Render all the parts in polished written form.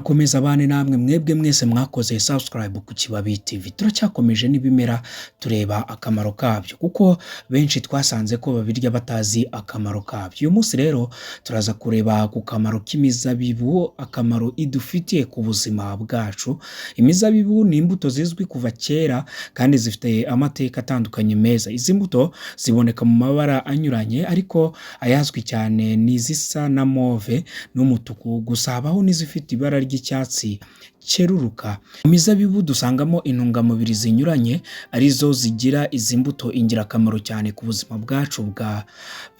akomeza abane namwe mwebwe mwese mwakoze subscribe ku Kibabi TV. Turacyakomeje n'ibimera tureba akamaro kabyo kuko benshi twasanze ko babirya batazi akamaro kabyo. Uyu munsi rero turaza kureba ku kamaro k'imizabibu, akamaro idufitiye ku buzima bwacu. Imizabibu ni imbuto zizwi kuva kera kandi zifite amateka atandukanye meza. Izi mbuto ziboneka mu mabara anyuranye ariko ayazwi cyane ni izisa na move n'umutuku, gusa habaho n'izifite ibara ry'icyatsi cyeruruka. Mu mizabibu dusangamo intungamubiri zinyuranye arizo zigira izi mbuto ingirakamaro cyane ku buzima bwacu bwa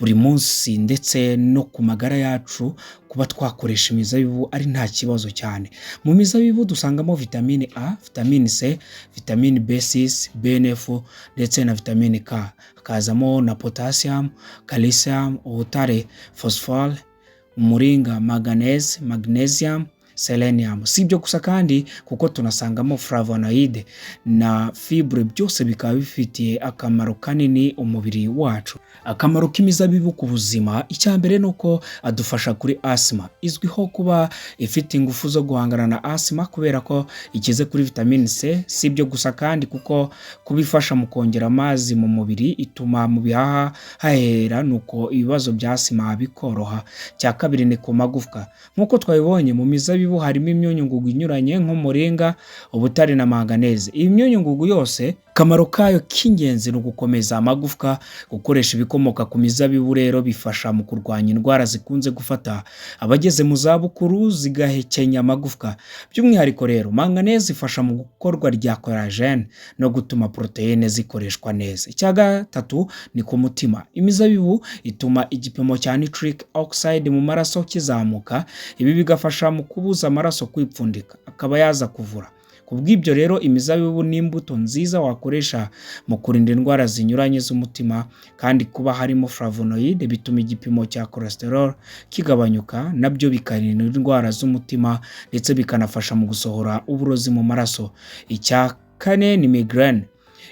buri munsi ndetse no ku magara yacu. Kuba twakoresha imizabibu ari nta kibazo cyane. Mu mizabibu dusangamo vitamine A, vitamine C, vitamine B6, BNF ndetse na vitamine K. Hakazamo na potassium, calcium, ubutare, phosphore, umuringa, manganese, magnesium, selenium. Si ibyo gusa kandi kuko tunasangamo flavonoide na fibre, byose bikaba bifitiye akamaro kanini umubiri wacu. Akamaro k'imizabibu ku buzima, icyambere nuko adufasha kuri asthma. Izwiho kuba ifite ingufu zo guhangana na asthma kubera ko ikize kuri vitamine C. Si ibyo gusa kandi kuko kubifasha mu kongera amazi mu mubiri, ituma mu bihaha hahera, nuko ibibazo bya asthma bikoroha. Cya kabiri ni ku magufwa. Nkuko twabibonye mu mizabibu harimo imyunyungugu inyuranye nk'umuringa, ubutare na manganese. Iyi myunyungugu yose akamaro kayo k'ingenzi ni ugukomeza amagufwa. Gukoresha ibikomoka ku mizabibu rero bifasha mu kurwanya indwara zikunze gufata abageze mu zabukuru zigahekenya amagufwa. By'umwihariko rero manganese ifasha mu gukorwa rya collagen no gutuma proteine zikoreshwa neza. Icya gatatu ni ku mutima. Imizabibu ituma igipimo cya nitric oxide mu maraso kizamuka. Ibi bigafasha mu kubuza amaraso kwipfundika akaba yaza kuvura. Kubw'ibyo rero imizabibu ni imbuto nziza wakoresha mu kurinda indwara zinyuranye z'umutima, kandi kuba harimo flavonoide bituma igipimo cya cholesterol kigabanyuka, nabyo bikarinda indwara z'umutima ndetse bikanafasha mu gusohora uburozi mu maraso. Icya kane ni migraine.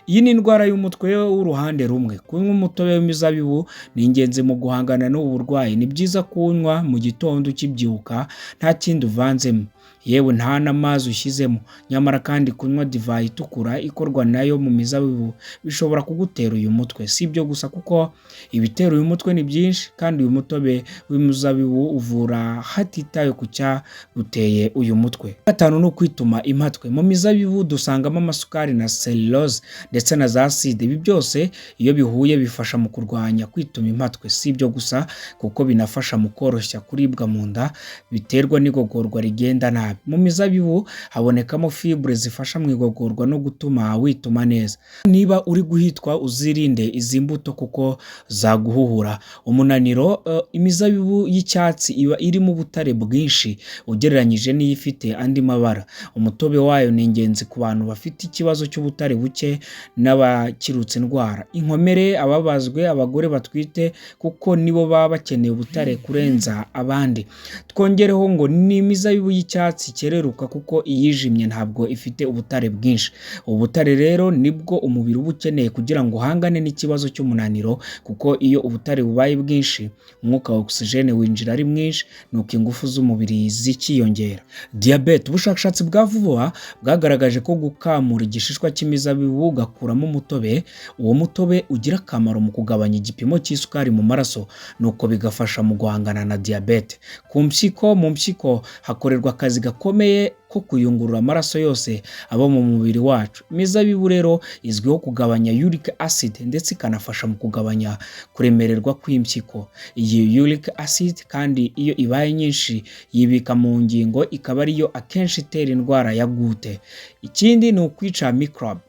Iyi ni indwara y'umutwe w'uruhande rumwe. Kunywa umutobe w'imizabibu ni ingenzi mu guhangana n'ubu burwayi. Ni byiza kunywa mu gitondo ukibyuka, nta kindi uvanzemo, yewe nta n'amazi ushyizemo. Nyamara kandi kunywa divayi itukura ikorwa nayo mu mizabibu bishobora kugutera uyu mutwe. Si ibyo gusa kuko ibitera uyu mutwe ni byinshi, kandi uyu mutobe w'imizabibu uvura hatitawe ku cyaguteye uyu mutwe. Gatanu ni ukwituma impatwe. Mu mizabibu dusangamo amasukari na cellulose ndetse na za acide. Ibi byose iyo bihuye bifasha mu kurwanya kwituma impatwe. Si ibyo gusa kuko binafasha mu koroshya kuribwa mu nda biterwa n'igogorwa rigenda nabi. Mu mizabibu habonekamo fibre zifasha mu igogorwa no gutuma wituma neza. Niba uri guhitwa uzirinde izi mbuto kuko zaguhuhura. Umunaniro, imizabibu y'icyatsi iba irimo ubutare bwinshi ugereranyije n'iyifite andi mabara. Umutobe wayo ni ingenzi ku bantu bafite ikibazo cy'ubutare buke n'abakirutse indwara, inkomere, ababazwe, abagore batwite kuko nibo baba bakeneye ubutare kurenza abandi. Twongereho ngo ni imizabibu y'icyatsi cyereruka kuko iyijimye ntabwo ifite ubutare bwinshi. Ubutare rero nibwo umubiri uba ukeneye kugira ngo uhangane n'ikibazo cy'umunaniro, kuko iyo ubutare bubaye bwinshi umwuka wa oxygene winjira ari mwinshi, nuko ingufu z'umubiri zikiyongera. Diabete. Ubushakashatsi bwa vuba bwagaragaje ko gukamura igishishwa cy'imizabibu ugakuramo umutobe, uwo mutobe ugira akamaro mu kugabanya igipimo cy'isukari mu maraso, nuko bigafasha mu guhangana na diabete. Mu mpyiko hakorerwa akazi gakomeye ko kuyungurura amaraso yose aba mu mubiri wacu. Imizabibu rero izwiho kugabanya uric acid ndetse ikanafasha mu kugabanya kuremererwa kw'impyiko. Iyi uric acid kandi iyo ibaye nyinshi yibika mu ngingo, ikaba ariyo akenshi itera indwara ya gute. Ikindi ni ukwica microbe.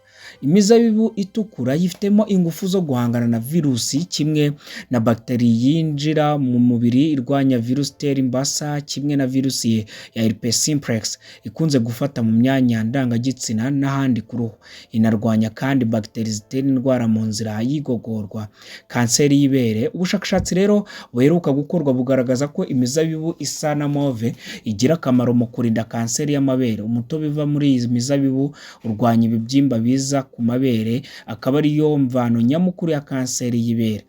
Imizabibu itukura yifitemo ingufu zo guhangana na virusi kimwe na bakteri yinjira mu mubiri irwanya virusi itera imbasa, kimwe na virusi ya herpes simplex ikunze gufata mu myanya ndangagitsina n'ahandi ku ruhu. Inarwanya kandi bakteri zitera indwara mu nzira y'igogorwa, kanseri y'ibere. Ubushakashatsi rero buheruka gukorwa bugaragaza ko imizabibu isa na move igira akamaro mu kurinda kanseri y'amabere. Umutobe uva muri iyi mizabibu urwanya ibibyimba biza ku mabere, akaba ariyo mvano nyamukuru ya kanseri y'ibere.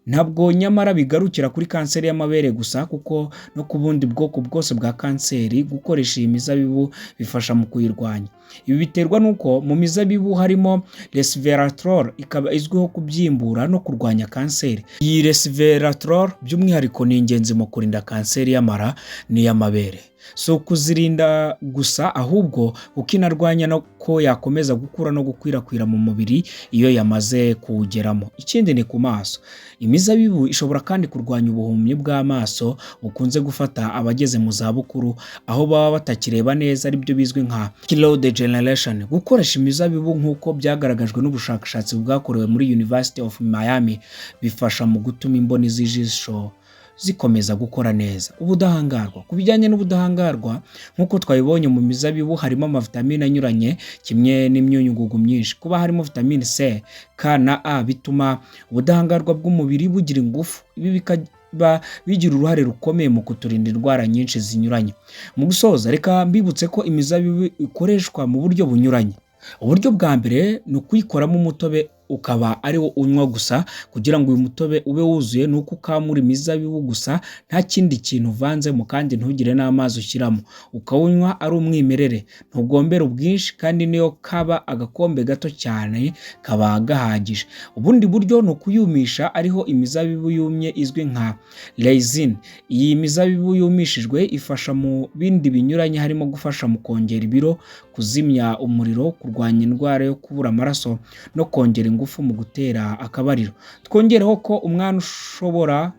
Ntabwo nyamara bigarukira kuri kanseri y'amabere gusa, kuko no ku bundi bwoko bwose bwa kanseri gukoresha iyi mizabibu bifasha mu kuyirwanya. Ibi biterwa n'uko mu mizabibu harimo resveratrol, ikaba izwiho kubyimbura no kurwanya kanseri. Iyi resveratrol by'umwihariko ni ingenzi mu kurinda kanseri y'amara n'iy'amabere. Si ukuzirinda gusa, ahubwo kuko inarwanya no ko yakomeza gukura no gukwirakwira mu mubiri iyo yamaze kuwugeramo. Ikindi ni ku maso. Imizabibu ishobora kandi kurwanya ubuhumyi bw'amaso bukunze gufata abageze mu zabukuru, aho baba batakireba neza, aribyo bizwi nka macular degeneration. Gukoresha imizabibu nk'uko byagaragajwe n'ubushakashatsi bwakorewe muri University of Miami bifasha mu gutuma imboni z'ijisho zikomeza gukora neza. Ubudahangarwa. Ku bijyanye n'ubudahangarwa, nk'uko twabibonye mu mizabibu harimo amavitamine anyuranye kimwe n'imyunyungugu myinshi. Kuba harimo vitamine C, K na A bituma ubudahangarwa bw'umubiri bugira ingufu. Ibi bikaba bigira uruhare rukomeye mu kuturinda indwara nyinshi zinyuranye. Mu gusoza, reka mbibutse ko imizabibu ikoreshwa mu buryo bunyuranye. Uburyo bwa mbere ni ukuyikoramo umutobe ukaba ari wo unywa gusa. Kugira ngo uyu mutobe ube wuzuye ni uko ukamura imizabibu gusa, nta kindi kintu uvanzemo, kandi ntugire n'amazi ushyiramo. Ukawunywa ari umwimerere, ntugombera ubwinshi, kandi niyo kaba agakombe gato cyane kaba gahagije. Ubundi buryo ni ukuyumisha, ariho imizabibu yumye izwi nka resin. Iyi mizabibu yumishijwe ifasha mu bindi binyuranye, harimo gufasha mu kongera ibiro, kuzimya umuriro, kurwanya indwara yo kubura amaraso no kongera ingufu mu gutera akabariro. Twongereho ko umwana ushobora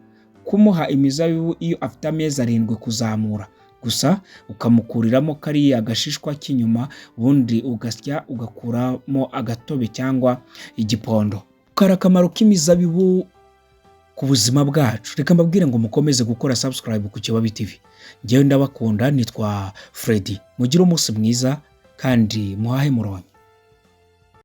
kumuha imizabibu iyo afite amezi 7 kuzamura gusa, ukamukuriramo kariya gashishwa k'inyuma, ubundi ugasya ugakuramo agatobe cyangwa igipondo. Kari akamaro k'imizabibu ku buzima bwacu. Reka mbabwire ngo mukomeze gukora subscribe ku Kibabi TV. Njyewe ndabakunda, nitwa Freddy. Mugire umunsi mwiza kandi muhahe muronke.